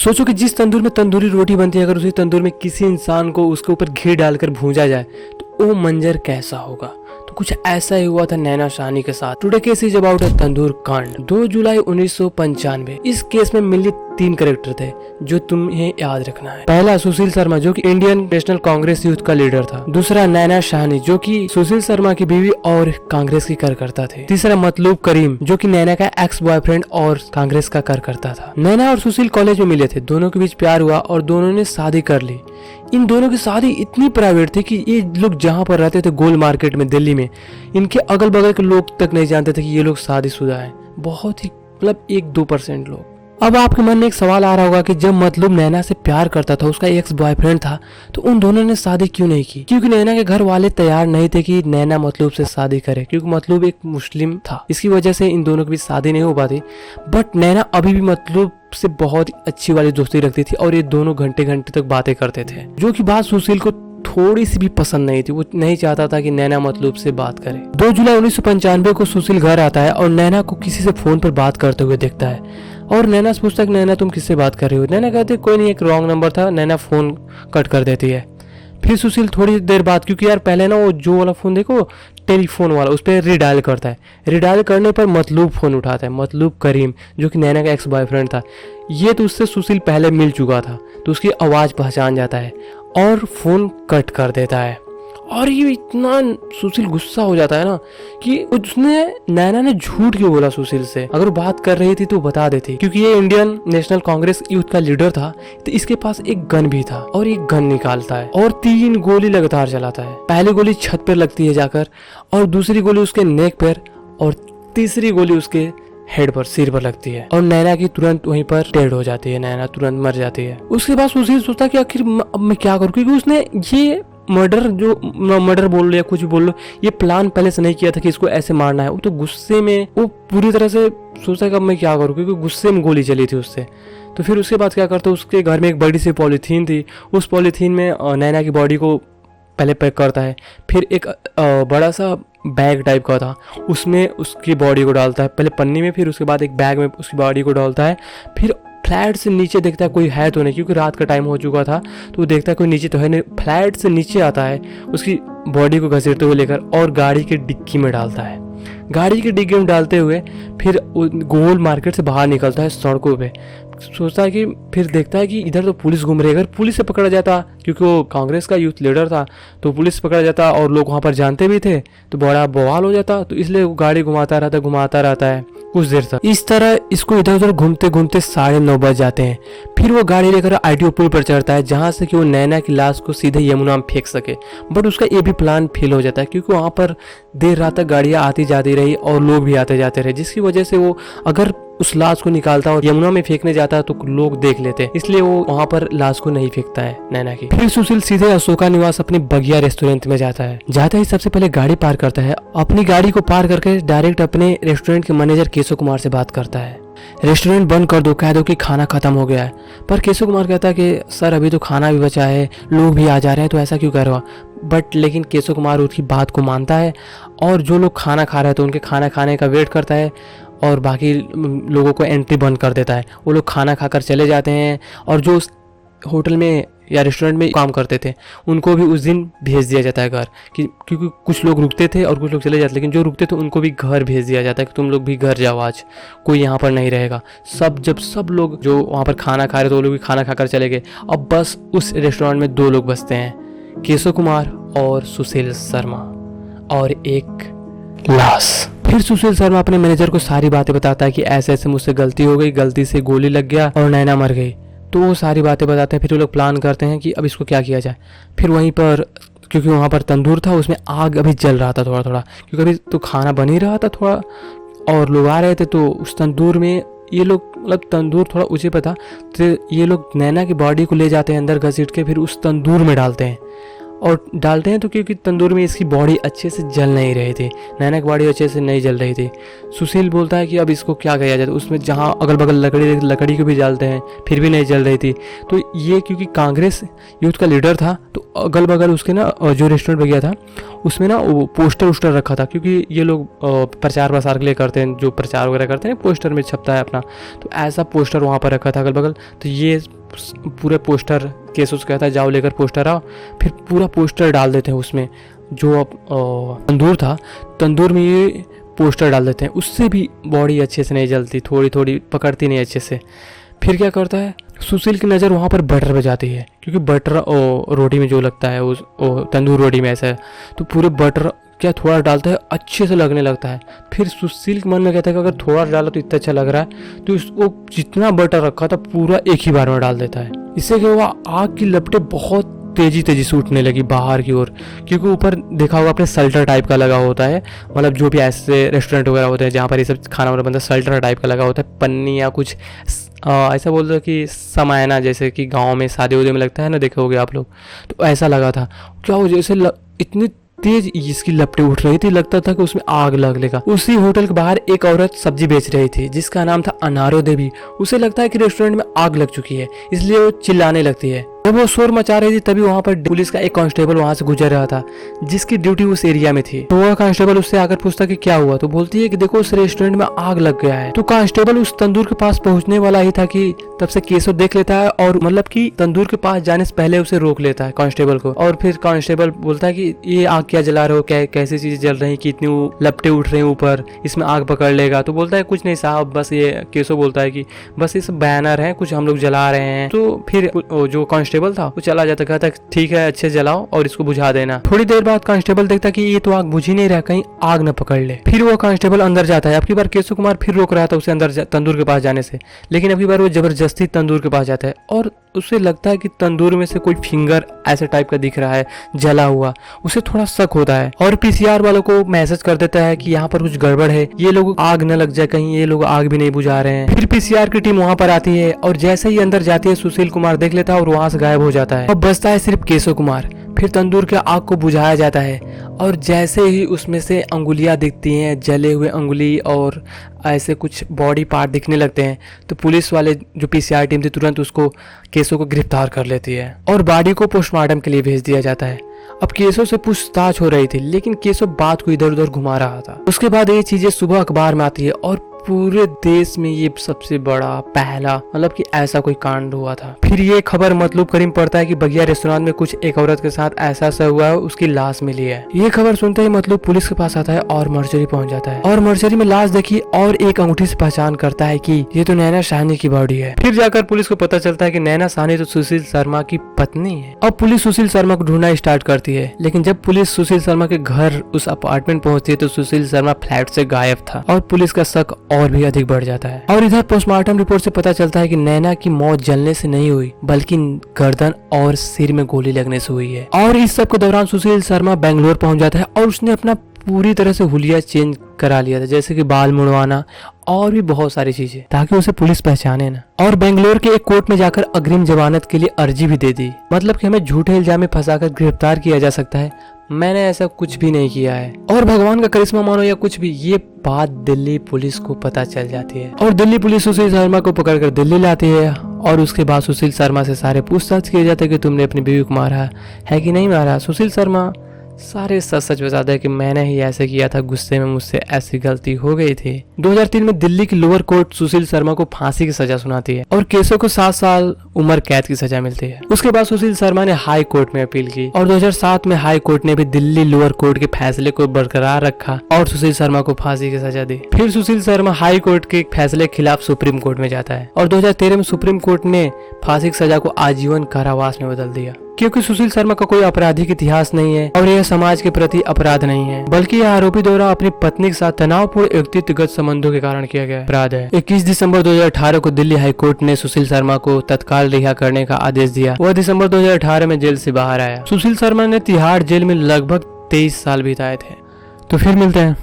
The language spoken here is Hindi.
सोचो कि जिस तंदूर में तंदूरी रोटी बनती है, अगर उसी तंदूर में किसी इंसान को उसके ऊपर घी डालकर भूंजा जाए तो वो मंजर कैसा होगा। तो कुछ ऐसा ही हुआ था नैना शाहनी के साथ। Today case is about a tandoor kand. 2 जुलाई 1995। इस केस में मिले 3 कैरेक्टर थे जो तुम्हें याद रखना है। पहला सुशील शर्मा जो कि इंडियन नेशनल कांग्रेस यूथ का लीडर था। दूसरा नैना शाहनी जो कि सुशील शर्मा की बीवी और कांग्रेस की कार्यकर्ता थे। तीसरा मतलूब करीम जो कि नैना का एक्स बॉयफ्रेंड और कांग्रेस का कार्यकर्ता था। नैना और सुशील कॉलेज में मिले थे, दोनों के बीच प्यार हुआ और दोनों ने शादी कर ली। इन दोनों की शादी इतनी प्राइवेट थी कि ये लोग जहाँ पर रहते थे गोल मार्केट में दिल्ली में, इनके अगल बगल के लोग तक नहीं जानते थे कि ये लोग शादीशुदा हैं। बहुत ही 1-2% लोग। अब आपके मन में एक सवाल आ रहा होगा कि जब मतलूब नैना से प्यार करता था, उसका एक्स बॉयफ्रेंड था, तो उन दोनों ने शादी क्यों नहीं की। क्योंकि नैना के घर वाले तैयार नहीं थे कि नैना मतलूब से शादी करे, क्योंकि मतलूब एक मुस्लिम था। इसकी वजह से इन दोनों के बीच शादी नहीं हो पाती। बट नैना अभी भी मतलूब से बहुत अच्छी वाली दोस्ती रखती थी और ये दोनों घंटे घंटे तक बातें करते थे, जो कि बात सुशील को थोड़ी सी भी पसंद नहीं थी। वो नहीं चाहता था कि नैना मतलूब से बात करे। 2 जुलाई 1995 को सुशील घर आता है और नैना को किसी से फोन पर बात करते हुए देखता है और नैना से पूछता है कि नैना तुम किससे बात कर रही हो। नैना कहती है कोई नहीं, एक रॉन्ग नंबर था। नैना फोन कट कर देती है। फिर सुशील थोड़ी देर बाद, क्योंकि यार पहले ना वो जो वाला फोन देखो टेलीफोन वाला, उस पर रिडायल करता है। रिडायल करने पर मतलूब फोन उठाता है, मतलूब करीम जो कि नैना का एक्स बॉयफ्रेंड था। ये तो उससे सुशील पहले मिल चुका था, तो उसकी आवाज़ पहचान जाता है और फोन कट कर देता है। और ये इतना सुशील गुस्सा हो जाता है ना कि उसने नैना ने झूठ क्यों बोला सुशील से। अगर वो बात कर रही थी तो बता देती, क्योंकि ये इंडियन नेशनल कांग्रेस यूथ का लीडर था, तो इसके पास एक गन भी था। और एक गन निकालता है और 3 गोली लगातार चलाता है। पहली गोली छत पर लगती है जाकर, और दूसरी गोली उसके नेक पर, और तीसरी गोली उसके हेड पर, सिर पर लगती है और नैना की तुरंत वहीं पर डेड हो जाती है। नैना तुरंत मर जाती है। उसके बाद सुशील सोचता कि आखिर अब मैं क्या करूं, क्योंकि उसने ये मर्डर बोल लो या कुछ भी बोल लो, ये प्लान पहले से नहीं किया था कि इसको ऐसे मारना है। वो तो गुस्से में वो पूरी तरह से सोचता कि अब मैं क्या करूं, क्योंकि गुस्से में गोली चली थी उससे। तो फिर उसके बाद क्या करता, उसके घर में एक बड़ी सी पॉलीथीन थी। उस पॉलीथीन में नैना की बॉडी को पहले पैक करता है। फिर एक बड़ा सा बैग टाइप का था, उसमें उसकी बॉडी को डालता है, पहले पन्नी में, फिर उसके बाद एक बैग में उसकी बॉडी को डालता है। फिर फ्लैट से नीचे देखता है कोई है तो नहीं, क्योंकि रात का टाइम हो चुका था। तो वो देखता है कोई नीचे तो है नहीं। फ्लैट से नीचे आता है, उसकी बॉडी को घसीटते हुए लेकर और गाड़ी की डिक्की में डालता है। गाड़ी की डिक्की में डालते हुए फिर गोल मार्केट से बाहर निकलता है सड़कों पे। सोचता है कि फिर देखता है कि इधर तो पुलिस घूम रही है। अगर पुलिस से पकड़ा जाता, क्योंकि वो कांग्रेस का यूथ लीडर था, तो पुलिस से पकड़ा जाता और लोग वहाँ पर जानते भी थे तो बड़ा बवाल हो जाता। तो इसलिए वो गाड़ी घुमाता रहता है कुछ देर तक। इस तरह इसको इधर उधर घूमते घूमते 9:30 बज जाते हैं। फिर वो गाड़ी लेकर ITO पुल पर चढ़ता है, जहाँ से कि वो नैना की लाश को सीधे यमुना में फेंक सके। बट उसका ये भी प्लान फेल हो जाता है, क्योंकि वहाँ पर देर रात तक गाड़ियाँ आती जाती रही और लोग भी आते जाते रहे, जिसकी वजह से वो अगर उस लाश को निकालता और यमुना में फेंकने जाता तो लोग देख लेते, इसलिए वो वहाँ पर लाश को नहीं फेंकता है नैना की। फिर सुशील सीधे अशोका निवास अपनी बगिया रेस्टोरेंट में जाता है। जाते ही सबसे पहले गाड़ी पार्क करता है। अपनी गाड़ी को पार्क करके डायरेक्ट अपने रेस्टोरेंट के मैनेजर केशव कुमार से बात करता है। रेस्टोरेंट बंद कर दो, कह दो कि खाना खत्म हो गया है। पर केशव कुमार कहता है कि सर अभी तो खाना भी बचा है, लोग भी आ जा रहे हैं, तो ऐसा क्यों कर रहा हो। बट लेकिन केशव कुमार उसकी बात को मानता है और जो लोग खाना खा रहे हैं तो उनके खाना खाने का वेट करता है और बाकी लोगों को एंट्री बंद कर देता है। वो लोग खाना खाकर चले जाते हैं और जो उस होटल में या रेस्टोरेंट में काम करते थे उनको भी उस दिन भेज दिया जाता है घर, क्योंकि कुछ लोग रुकते थे और कुछ लोग चले जाते, लेकिन जो रुकते थे उनको भी घर भेज दिया जाता है कि तुम लोग भी घर जाओ, आज कोई यहाँ पर नहीं रहेगा। सब लोग जो वहाँ पर खाना खा रहे थे वो लोग भी खाना खाकर चले गए। अब बस उस रेस्टोरेंट में 2 लोग बचते हैं, केशव कुमार और सुशील शर्मा, और एक लाश। फिर सुशील शर्मा अपने मैनेजर को सारी बातें बताता है कि ऐसे ऐसे मुझसे गलती हो गई, गलती से गोली लग गया और नैना मर गई। तो वो सारी बातें बताते हैं। फिर वो लोग प्लान करते हैं कि अब इसको क्या किया जाए। फिर वहीं पर, क्योंकि वहाँ पर तंदूर था, उसमें आग अभी जल रहा था थोड़ा थोड़ा, क्योंकि अभी तो खाना बन ही रहा था थोड़ा और लोग आ रहे थे। तो उस तंदूर में ये लोग तंदूर थोड़ा ऊंचे पे था, तो ये लोग नैना की बॉडी को ले जाते हैं अंदर घसीट के, फिर उस तंदूर में डालते हैं और डालते हैं तो क्योंकि तंदूर में इसकी बॉडी अच्छे से जल नहीं रही थी, नैना की बॉडी अच्छे से नहीं जल रही थी। सुशील बोलता है कि अब इसको क्या किया जाए, तो उसमें जहाँ अगल बगल लकड़ी को भी डालते हैं फिर भी नहीं जल रही थी। तो ये क्योंकि कांग्रेस यूथ का लीडर था तो अगल बगल उसके ना जो रेस्टोरेंट में गया था उसमें ना वो पोस्टर वोस्टर रखा था, क्योंकि ये लोग प्रचार प्रसार के लिए करते हैं, जो प्रचार वगैरह करते हैं पोस्टर में छपता है अपना, तो ऐसा पोस्टर वहाँ पर रखा था अगल बगल। तो ये पूरे पोस्टर केस उसका कहता है जाओ लेकर पोस्टर आओ, फिर पूरा पोस्टर डाल देते हैं उसमें जो तंदूर था, तंदूर में ये पोस्टर डाल देते हैं। उससे भी बॉडी अच्छे से नहीं जलती, थोड़ी थोड़ी पकड़ती नहीं अच्छे से। फिर क्या करता है, सुशील की नज़र वहाँ पर बटर पे जाती है, क्योंकि बटर रोटी में जो लगता है उस तंदूर रोटी में ऐसा है, तो पूरे बटर क्या थोड़ा डालता है अच्छे से लगने लगता है। फिर सुशील के मन में कहता है कि अगर थोड़ा डाला तो इतना अच्छा लग रहा है, तो वो जितना बटर रखा था पूरा एक ही बार में डाल देता है। इससे क्या हुआ, आग की लपटें बहुत तेजी से उठने लगी बाहर की ओर, क्योंकि ऊपर देखा होगा आपने सल्टर टाइप का लगा होता है, मतलब जो भी ऐसे रेस्टोरेंट वगैरह होते हैं जहाँ पर ये सब खाना वाना बनता है सल्टर टाइप का लगा होता है, पन्नी या कुछ ऐसा बोल दो कि समायना, जैसे कि गांव में शादी उदी में लगता है ना, देखे होगे आप लोग, तो ऐसा लगा था। क्या हो जैसे इतनी तेज इसकी लपटें उठ रही थी, लगता था कि उसमें आग लग लेगा। उसी होटल के बाहर एक औरत सब्जी बेच रही थी जिसका नाम था अनारो देवी। उसे लगता है कि रेस्टोरेंट में आग लग चुकी है, इसलिए वो चिल्लाने लगती है। जब वो शोर मचा रही थी तभी वहाँ पर पुलिस का एक कांस्टेबल वहाँ से गुजर रहा था जिसकी ड्यूटी उस एरिया में थी। तो वह कांस्टेबल उससे आकर पूछता कि क्या हुआ, तो बोलती है कि देखो उस रेस्टोरेंट में आग लग गया है। तो कांस्टेबल उस तंदूर के पास पहुंचने वाला ही था कि तब से केशव देख लेता है और मतलब कि तंदूर के पास जाने से पहले उसे रोक लेता है कांस्टेबल को। और फिर कांस्टेबल बोलता है कि ये आग क्या जला रहे हो, कैसी चीजें जल रही, कि इतनी लपटे उठ रही ऊपर, इसमें आग पकड़ लेगा। तो बोलता है कुछ नहीं साहब, बस ये केशव बोलता है कि बस ये सब बैनर है, कुछ हम लोग जला रहे हैं। तो फिर जो कांस्टेबल था वो चला जाता, कहता ठीक है अच्छे जलाओ और इसको बुझा देना। थोड़ी देर बाद कांस्टेबल देखता कि ये तो आग बुझ ही नहीं रहा, कहीं आग न पकड़ ले। फिर वो कांस्टेबल अंदर जाता है। अब की बार केशव कुमार फिर रोक रहा था उसे अंदर तंदूर के पास जाने से, लेकिन अब की बार वो जबरदस्ती तंदूर के पास जाता है और उसे लगता है कि तंदूर में से कोई फिंगर ऐसे टाइप का दिख रहा है जला हुआ। उसे थोड़ा शक होता है और पीसीआर वालों को मैसेज कर देता है कि यहाँ पर कुछ गड़बड़ है, ये लोग आग न लग जाए, कहीं ये लोग आग भी नहीं बुझा रहे हैं। फिर पीसीआर की टीम वहाँ पर आती है और जैसे ही अंदर जाती है सुशील कुमार देख लेता है और वहाँ से गायब हो जाता है। अब बचता है सिर्फ केशव कुमार। फिर तंदूर के आग को बुझाया जाता है और जैसे ही उसमें से अंगुलियां दिखती हैं, जले हुए अंगुली और ऐसे कुछ बॉडी पार्ट दिखने लगते हैं, तो पुलिस वाले जो पीसीआर टीम थी तुरंत उसको केशव को गिरफ्तार कर लेती है और बॉडी को पोस्टमार्टम के लिए भेज दिया जाता है। अब केशव से पूछताछ हो रही थी लेकिन केशव बात को इधर उधर घुमा रहा था। उसके बाद ये चीजें सुबह अखबार में आती है और पूरे देश में ये सबसे बड़ा पहला मतलब कि ऐसा कोई कांड हुआ था। फिर ये खबर मतलूब करीम पड़ता है कि बगिया रेस्टोरेंट में कुछ एक औरत के साथ ऐसा हुआ है, उसकी लाश मिली है। ये खबर सुनते ही मतलूब पुलिस के पास आता है और मर्चरी पहुंच जाता है और मर्चरी में लाश देखी और एक अंगूठी से पहचान करता है कि ये तो नैना साहनी की बॉडी है। फिर जाकर पुलिस को पता चलता है कि नैना साहनी तो सुशील शर्मा की पत्नी है। अब पुलिस सुशील शर्मा को ढूंढना स्टार्ट करती है, लेकिन जब पुलिस सुशील शर्मा के घर उस अपार्टमेंट पहुंचती है तो सुशील शर्मा फ्लैट से गायब था और पुलिस का शक और भी अधिक बढ़ जाता है। और इधर पोस्टमार्टम रिपोर्ट से पता चलता है कि नैना की मौत जलने से नहीं हुई बल्कि गर्दन और सिर में गोली लगने से हुई है। और इस सब के दौरान सुशील शर्मा बेंगलोर पहुंच जाता है और उसने अपना पूरी तरह से हुलिया चेंज करा लिया था, जैसे कि बाल मुड़वाना और भी बहुत सारी चीजें, ताकि उसे पुलिस पहचाने ना। और बेंगलोर के एक कोर्ट में जाकर अग्रिम जमानत के लिए अर्जी भी दे दी, मतलब कि हमें झूठे इल्जाम में फंसाकर गिरफ्तार किया जा सकता है। मैंने ऐसा कुछ भी नहीं किया है और भगवान का करिश्मा मानो या कुछ भी, ये बात दिल्ली पुलिस को पता चल जाती है और दिल्ली पुलिस सुशील शर्मा को पकड़कर दिल्ली लाती है। और उसके बाद सुशील शर्मा से सारे पूछताछ किए जाते हैं कि तुमने अपनी बीवी को मारा है कि नहीं मारा। सुशील शर्मा सारे सच सच बताते हैं कि मैंने ही ऐसे किया था, गुस्से में मुझसे ऐसी गलती हो गई थी। 2003 में दिल्ली की लोअर कोर्ट सुशील शर्मा को फांसी की सजा सुनाती है और केशव को 7 साल उम्र कैद की सजा मिलती है। उसके बाद सुशील शर्मा ने हाई कोर्ट में अपील की और 2007 में हाई कोर्ट ने भी दिल्ली लोअर कोर्ट के फैसले को बरकरार रखा और सुशील शर्मा को फांसी की सजा दी। फिर सुशील शर्मा हाई कोर्ट के फैसले के खिलाफ सुप्रीम कोर्ट में जाता है और 2013 में सुप्रीम कोर्ट ने फांसी की सजा को आजीवन कारावास में बदल दिया, क्योंकि सुशील शर्मा का कोई आपराधिक इतिहास नहीं है और यह समाज के प्रति अपराध नहीं है, बल्कि यह आरोपी द्वारा अपनी पत्नी के साथ तनावपूर्ण व्यक्तिगत संबंधों के कारण किया गया अपराध है। 21 दिसंबर 2018 को दिल्ली हाई कोर्ट ने सुशील शर्मा को तत्काल रिहा करने का आदेश दिया। वह दिसंबर 2018 में जेल से बाहर आया। सुशील शर्मा ने तिहाड़ जेल में लगभग 23 साल बिताए थे। तो फिर मिलते हैं।